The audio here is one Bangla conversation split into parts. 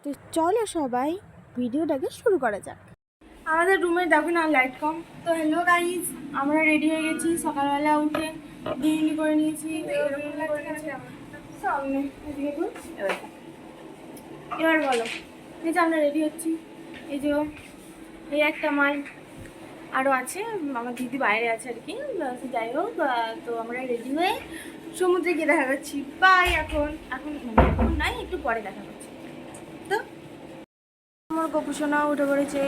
তো চলো সবাই ভিডিওটাকে শুরু করা যাক। আমাদের রুমে দেখো না লাইট কম। তো হ্যালো গাইজ, আমরা রেডি হয়ে গেছি। সকালবেলা উঠে বিরিয়ানি করে নিয়েছি। সামনে এবার বলো, এই যে আমরা রেডি হচ্ছি। এই যে এই একটা মাল আরও আছে, আমার দিদি বাইরে আছে আর কি। যাই হোক, তো আমরা রেডি হয়ে সমুদ্রে গিয়ে দেখা করছি। বাই। এখন এখন মানে এখন নাই, একটু পরে দেখা করছি। তো আমার গোপুসোনা উঠে পড়েছে।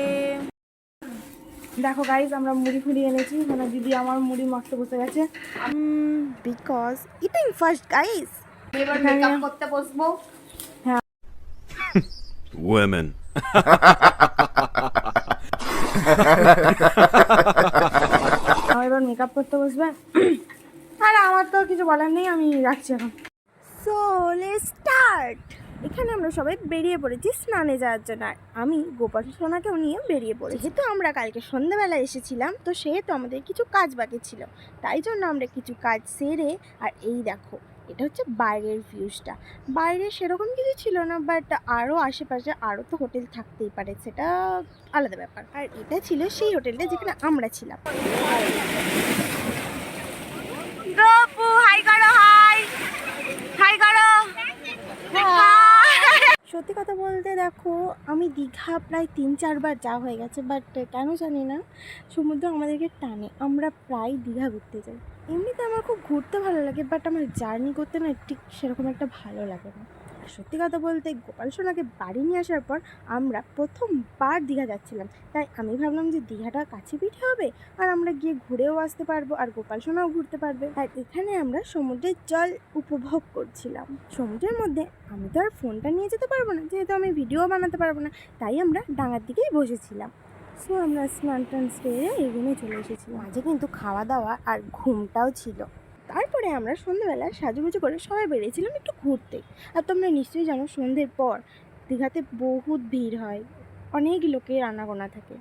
দেখো গাইজ, আমরা মুড়ি ফুড়ি এনেছি। মানে দিদি আমার মুড়ি মাখতে বসে গেছে বিকজ ইটিং ফার্স্ট গাইজ। এবার মেকআপ করতে বসবো। হ্যাঁ, women. আমার এবার মেকআপ করতে বসবে। আর আমার তো কিছু বলার নেই, আমি রাখছি এখন। So let's start. এখানে আমরা সবাই বেরিয়ে পড়েছি স্নানে যাওয়ার জন্য। আর আমি গোপাল সোনাকেও নিয়ে বেরিয়ে পড়েছি। যেহেতু আমরা কালকে সন্ধ্যাবেলা এসেছিলাম, তো সেহেতু আমাদের কিছু কাজ বাকি ছিল। তাই জন্য আমরা কিছু কাজ সেরে, আর এই দেখো এটা হচ্ছে বাইরের ভিউজটা। বাইরে সেরকম কিছু ছিল না, বাট আরও আশেপাশে আরও তো হোটেল থাকতেই পারে, সেটা আলাদা ব্যাপার। আর এটা ছিল সেই হোটেলটা যেখানে আমরা ছিলাম। হাই করো, হাই হাই করো। সত্যি কথা বলতে দেখো, আমি দীঘা প্রায় 3-4 বার যাওয়া হয়ে গেছে, বাট কেন জানি না সমুদ্র আমাদেরকে টানে। আমরা প্রায় দীঘা ঘুরতে যাই। এমনিতে আমার খুব ঘুরতে ভালো লাগে, বাট আমার জার্নি করতে না ঠিক সেরকম একটা ভালো লাগে না। আর সত্যি কথা বলতে গোপাল সোনাকে বাড়ি নিয়ে আসার পর আমরা প্রথমবার দীঘা যাচ্ছিলাম, তাই আমি ভাবলাম যে দীঘাটা কাছে পিঠে হবে, আর আমরা গিয়ে ঘুরেও আসতে পারবো, আর গোপাল সোনাও ঘুরতে পারবে। আর এখানে আমরা সমুদ্রের জল উপভোগ করছিলাম। সমুদ্রের মধ্যে আমি তো আর ফোনটা নিয়ে যেতে পারবো না, যেহেতু আমি ভিডিও বানাতে পারবো না, তাই আমরা ডাঙার দিকেই বসেছিলাম। সো আমরা স্নান টান সেরে এই রুমে চলে এসেছিলাম। মাঝে কিন্তু খাওয়া দাওয়া আর ঘুমটাও ছিল। তারপরে আমরা সন্ধ্যেবেলা সাজুগুজু করে সবাই বেরিয়েছিলাম একটু ঘুরতে। আর তোমরা নিশ্চয়ই জানো, সন্ধ্যের পর দীঘাতে বহুত ভিড় হয়, অনেক লোকের আনাগোনা থাকে।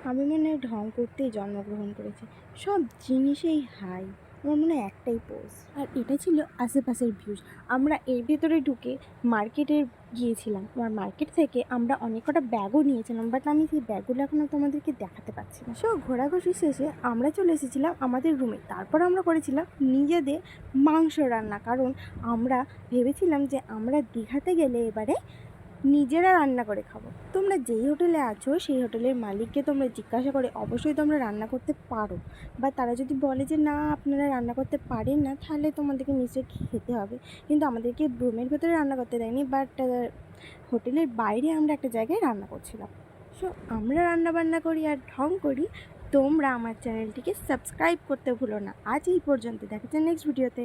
আমি মনে হয় ঢং করতেই জন্মগ্রহণ করেছি, সব জিনিসেই হাই। আমার মনে হয় একটাই পোজ। আর এটা ছিল আশেপাশের ভিউজ। আমরা এর ভেতরে ঢুকে মার্কেটে গিয়েছিলাম। আর মার্কেট থেকে আমরা অনেক কটা ব্যাগও নিয়েছিলাম, বাট আমি সেই ব্যাগগুলো এখনও তোমাদেরকে দেখাতে পারছি না। সো ঘোরাঘুরি শেষে আমরা চলে এসেছিলাম আমাদের রুমে। তারপর আমরা করেছিলাম নিজেদের মাংস রান্না, কারণ আমরা ভেবেছিলাম যে আমরা দীঘাতে গেলে এবারে নিজেরা রান্না করে খাবো। তোমরা যেই হোটেলে আছো সেই হোটেলের মালিককে তোমরা জিজ্ঞাসা করে অবশ্যই তোমরা রান্না করতে পারো, বা তারা যদি বলে যে না আপনারা রান্না করতে পারেন না, তাহলে তোমাদেরকে নিশ্চয়ই খেতে হবে। কিন্তু আমাদেরকে রুমের ভেতরে রান্না করতে দেয়নি, বাট হোটেলের বাইরে আমরা একটা জায়গায় রান্না করছিলাম। সো আমরা রান্না বান্না করি আর ঢং করি। তোমরা আমার চ্যানেলটিকে সাবস্ক্রাইব করতে ভুলো না। আজ এই পর্যন্ত, দেখা যায় নেক্সট ভিডিওতে।